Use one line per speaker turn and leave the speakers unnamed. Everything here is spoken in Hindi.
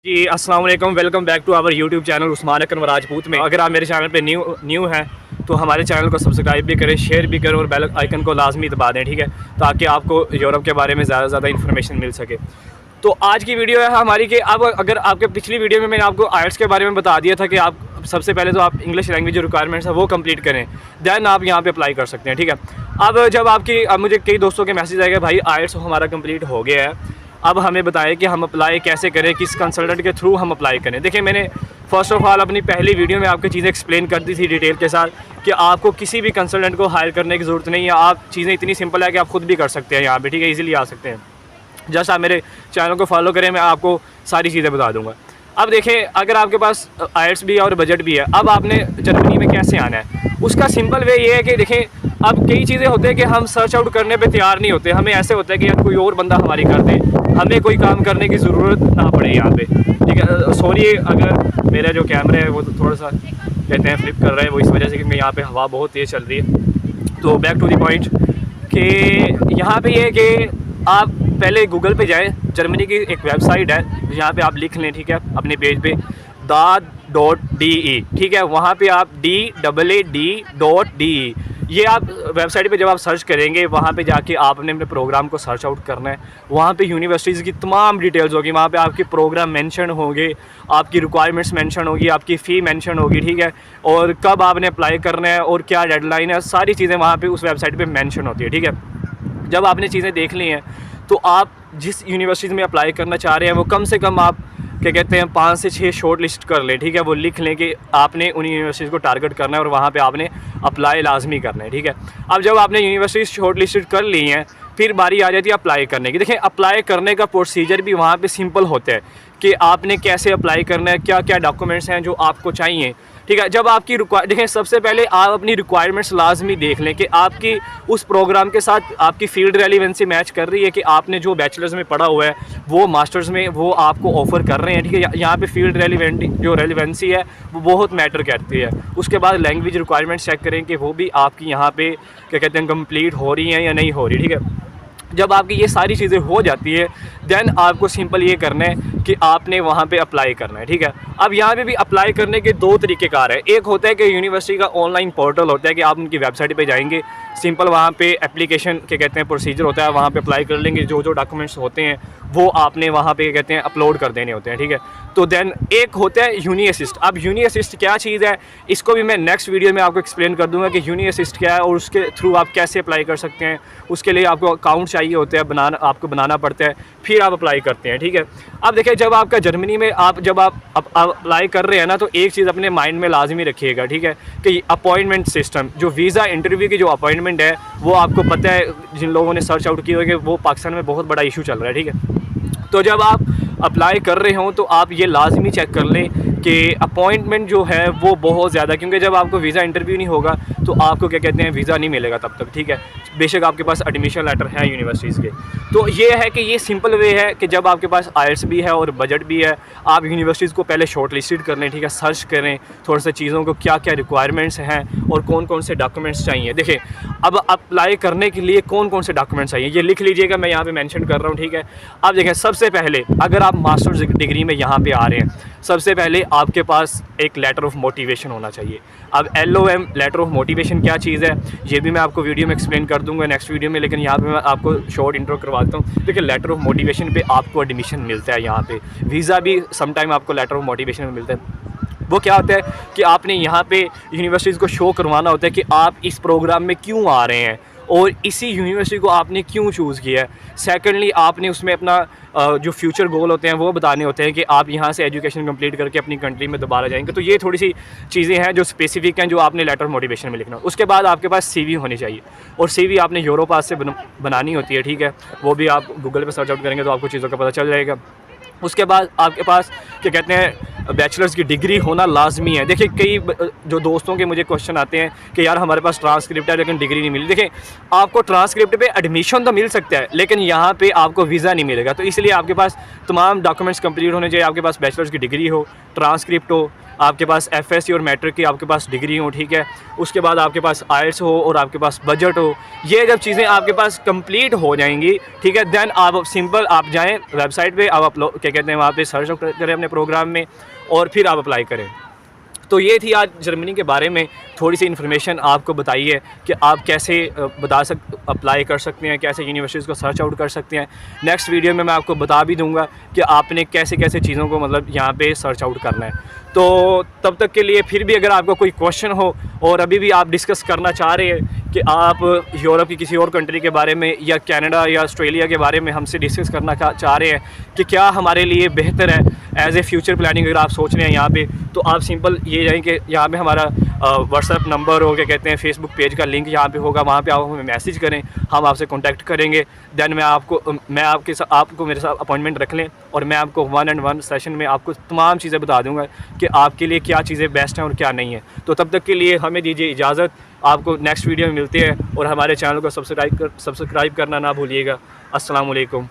जी अस्सलाम वालेकुम, welcome back to our YouTube channel Usman Akram Rajput में। अगर आप मेरे चैनल पे न्यू हैं तो हमारे चैनल को सब्सक्राइब भी करें, शेयर भी करें और बेल आइकन को लाजमी दबा दें, ठीक है, ताकि आपको यूरोप के बारे में ज़्यादा से ज़्यादा इन्फॉर्मेशन मिल सके। तो आज की वीडियो है हमारी कि अब अगर आपके पिछली वीडियो में मैंने आपको आइल्स के बारे में बता दिया था कि आप सबसे पहले तो आप इंग्लिश लैंग्वेज जो रिक्वायरमेंट्स है वो कंप्लीट करें, दैन आप यहाँ पे अप्लाई कर सकते हैं, ठीक है। अब जब अब मुझे कई दोस्तों के मैसेज आएगा भाई आइल्स हमारा कंप्लीट हो गया है, अब हमें बताएं कि हम अप्लाई कैसे करें, किस कंसल्टेंट के थ्रू हम अप्लाई करें। देखिए मैंने फ़र्स्ट ऑफ़ ऑल अपनी पहली वीडियो में आपको चीज़ें एक्सप्लेन कर दी थी डिटेल के साथ कि आपको किसी भी कंसल्टेंट को हायर करने की ज़रूरत नहीं है। आप चीज़ें इतनी सिंपल है कि आप खुद भी कर सकते हैं यहाँ पे, ठीक है, इजीली आ सकते हैं। जस्ट आप मेरे चैनल को फॉलो करें, मैं आपको सारी चीज़ें बता दूँगा। अब देखें, अगर आपके पास आइल्स भी है और बजट भी है, अब आपने जर्मनी में कैसे आना है उसका सिंपल वे ये है कि देखें, अब कई चीज़ें होते हैं कि हम सर्च आउट करने पे तैयार नहीं होते। हमें ऐसे होता है कि यार कोई और बंदा हमारी कर दे, हमें कोई काम करने की ज़रूरत ना पड़े यहाँ पे, ठीक है। सॉरी अगर मेरा जो कैमरा है वो थोड़ा सा कहते हैं फ्लिप कर रहा है, वो इस वजह से क्योंकि यहाँ पे हवा बहुत तेज़ चल रही है। तो बैक टू द पॉइंट कि यहाँ पे ये है कि आप पहले गूगल पे जाएँ, जर्मनी की एक वेबसाइट है यहाँ पे आप लिख लें, ठीक है, अपने पेज पे DAAD.de, ठीक है, वहाँ पे आप DAAD.de, ये आप वेबसाइट पे जब आप सर्च करेंगे वहाँ पे जाके आपने अपने प्रोग्राम को सर्च आउट करना है। वहाँ पे यूनिवर्सिटीज़ की तमाम डिटेल्स होगी, वहाँ पे आपके प्रोग्राम मेंशन होंगे, आपकी रिक्वायरमेंट्स मेंशन होगी, आपकी फ़ी मेंशन होगी, ठीक है, और कब आपने अप्लाई करना है और क्या डेडलाइन है, सारी चीज़ें वहाँ पे उस वेबसाइट पे मेंशन होती है, ठीक है। जब आपने चीज़ें देख ली हैं तो आप जिस यूनिवर्सिटी में अप्लाई करना चाह रहे हैं वो कम से कम आप क्या कहते हैं 5 से 6 शॉर्ट लिस्ट कर लें, ठीक है, वो लिख लें कि आपने उन यूनिवर्सिटीज़ को टारगेट करना है और वहाँ पे आपने अप्लाई लाजमी करना है, ठीक है। अब जब आपने यूनिवर्सिटीज़ शॉर्ट लिस्टेड कर ली हैं, फिर बारी आ जाती है अप्लाई करने की। देखिए अप्लाई करने का प्रोसीजर भी वहाँ पे सिंपल होता है कि आपने कैसे अप्लाई करना है, क्या क्या डॉक्यूमेंट्स हैं जो आपको चाहिए, ठीक है। जब आपकी देखें, सबसे पहले आप अपनी रिक्वायरमेंट्स लाजमी देख लें कि आपकी उस प्रोग्राम के साथ आपकी फील्ड रेलिवेंसी मैच कर रही है कि आपने जो बैचलर्स में पढ़ा हुआ है वो मास्टर्स में वो आपको ऑफ़र कर रहे हैं, ठीक है। यहाँ पे फील्ड रेलिवेंसी है वो बहुत मैटर करती है। उसके बाद लैंग्वेज रिक्वायरमेंट्स चेक करें कि वो भी आपकी यहाँ पे क्या कहते हैं कंप्लीट हो रही हैं या नहीं हो रही, ठीक है। जब आपकी ये सारी चीज़ें हो जाती है दैन आपको सिंपल ये करना है कि आपने वहाँ पे अप्लाई करना है, ठीक है। अब यहाँ पे भी अप्लाई करने के दो तरीक़ेकार है। एक होता है कि यूनिवर्सिटी का ऑनलाइन पोर्टल होता है कि आप उनकी वेबसाइट पे जाएंगे, सिंपल वहाँ पे एप्लीकेशन क्या कहते हैं प्रोसीजर होता है, वहाँ पे अप्लाई कर लेंगे, जो जो डॉक्यूमेंट्स होते हैं वो आपने वहाँ पे कहते हैं अपलोड कर देने होते हैं, ठीक है। तो दैन एक होता है यूनी असिस्ट। अब यूनी असिस्ट क्या चीज़ है इसको भी मैं नेक्स्ट वीडियो में आपको एक्सप्लेन कर दूँगा कि यूनी असिस्ट क्या है और उसके थ्रू आप कैसे अप्लाई कर सकते हैं। उसके लिए आपको अकाउंट चाहिए होता है, आपको बनाना पड़ता है, फिर आप अप्लाई करते हैं, ठीक है। अब देखिए, जब आपका जर्मनी में जब आप अप्लाई कर रहे हैं ना, तो एक चीज़ अपने माइंड में लाजमी रखिएगा, ठीक है, कि अपॉइंटमेंट सिस्टम, जो वीज़ा इंटरव्यू की जो अपॉइंटमेंट है वो आपको पता है, जिन लोगों ने सर्च आउट किया होगा वो पाकिस्तान में बहुत बड़ा इशू चल रहा है, ठीक है। तो जब आप अप्लाई कर रहे हों तो आप ये लाजमी चेक कर लें कि अपॉइंटमेंट जो है वो बहुत ज़्यादा, क्योंकि जब आपको वीज़ा इंटरव्यू नहीं होगा तो आपको क्या कहते हैं वीज़ा नहीं मिलेगा तब तक, ठीक है, बेशक आपके पास एडमिशन लेटर है यूनिवर्सिटीज़ के। तो ये है कि ये सिंपल वे है कि जब आपके पास आइल्स भी है और बजट भी है, आप यूनिवर्सिटीज़ को पहले शॉर्ट लिस्टेड कर लें, ठीक है, सर्च करें थोड़ा सा चीज़ों को, क्या क्या रिक्वायरमेंट्स हैं और कौन कौन से डॉक्यूमेंट्स चाहिए। देखिए अब अप्लाई करने के लिए कौन कौन से डॉक्यूमेंट्स चाहिए ये लिख लीजिएगा, मैं यहाँ पर मैंशन कर रहा हूँ, ठीक है। अब देखें, सबसे पहले अगर आप मास्टर्स डिग्री में यहाँ पे आ रहे हैं, सबसे पहले आपके पास एक लेटर ऑफ मोटिवेशन होना चाहिए। अब LOM लेटर ऑफ मोटिवेशन क्या चीज़ है ये भी मैं आपको वीडियो में एक्सप्लेन कर दूंगा नेक्स्ट वीडियो में, लेकिन यहाँ पे मैं आपको शॉर्ट इंट्रो करवाता हूँ। देखिए लेटर ऑफ मोटिवेशन पे आपको एडमिशन मिलता है, यहाँ पे वीज़ा भी समटाइम आपको लेटर ऑफ मोटिवेशन में मिलता है। वो क्या होता है कि आपने यहाँ पे यूनिवर्सिटीज़ को शो करवाना होता है कि आप इस प्रोग्राम में क्यों आ रहे हैं और इसी यूनिवर्सिटी को आपने क्यों चूज़ किया है। सेकेंडली आपने उसमें अपना जो फ्यूचर गोल होते हैं वो बताने होते हैं कि आप यहाँ से एजुकेशन कंप्लीट करके अपनी कंट्री में दोबारा जाएंगे। तो ये थोड़ी सी चीज़ें हैं जो स्पेसिफिक हैं जो आपने लेटर मोटिवेशन में लिखना। उसके बाद आपके पास CV होनी चाहिए और CV आपने यूरोपास से बनानी होती है, ठीक है। वो भी आप गूगल पर सर्च आउट करेंगे तो आपको चीज़ों का पता चल जाएगा। उसके बाद आपके पास क्या कहते हैं बैचलर्स की डिग्री होना लाजमी है। देखिए कई जो दोस्तों के मुझे क्वेश्चन आते हैं कि यार हमारे पास ट्रांसक्रिप्ट है लेकिन डिग्री नहीं मिली। देखिए आपको ट्रांसक्रिप्ट पे एडमिशन तो मिल सकता है लेकिन यहाँ पे आपको वीज़ा नहीं मिलेगा। तो इसलिए आपके पास तमाम डॉक्यूमेंट्स कंप्लीट होने चाहिए। आपके पास बैचलर्स की डिग्री हो, ट्रांसक्रिप्ट हो, आपके पास एफएससी और मैट्रिक की आपके पास डिग्री हो, ठीक है। उसके बाद आपके पास आईएलटीएस हो और आपके पास बजट हो। ये जब चीज़ें आपके पास कंप्लीट हो जाएंगी, ठीक है, देन आप सिंपल आप जाएं वेबसाइट पे, आप अपलोड क्या कहते हैं वहाँ पे सर्च करें अपने प्रोग्राम में और फिर आप अप्लाई करें। तो ये थी आज जर्मनी के बारे में थोड़ी सी इन्फॉर्मेशन आपको बताई है कि आप कैसे अप्लाई कर सकते हैं, कैसे यूनिवर्सिटीज़ को सर्च आउट कर सकते हैं। नेक्स्ट वीडियो में मैं आपको बता भी दूंगा कि आपने कैसे कैसे चीज़ों को मतलब यहाँ पे सर्च आउट करना है। तो तब तक के लिए फिर भी अगर आपको कोई क्वेश्चन हो और अभी भी आप डिस्कस करना चाह रहे हैं कि आप यूरोप की किसी और कंट्री के बारे में या कनाडा या ऑस्ट्रेलिया के बारे में हमसे डिस्कस करना चाह रहे हैं कि क्या हमारे लिए बेहतर है एज ए फ्यूचर प्लानिंग, अगर आप सोच रहे हैं यहाँ पे, तो आप सिंपल ये जाएँ कि यहाँ पे हमारा व्हाट्सएप नंबर हो, क्या कहते हैं फेसबुक पेज का लिंक यहाँ पे होगा, वहाँ पे आप हमें मैसेज करें, हम आपसे कांटेक्ट करेंगे। देन आपको मेरे साथ अपॉइंटमेंट रख लें और मैं आपको 1-on-1 सेशन में आपको तमाम चीज़ें बता दूँगा कि आपके लिए क्या चीज़ें बेस्ट हैं और क्या नहीं है। तो तब तक के लिए हमें दीजिए इजाज़त, आपको नेक्स्ट वीडियो में मिलते हैं और हमारे चैनल को सब्सक्राइब करना ना भूलिएगा। अस्सलाम वालेकुम।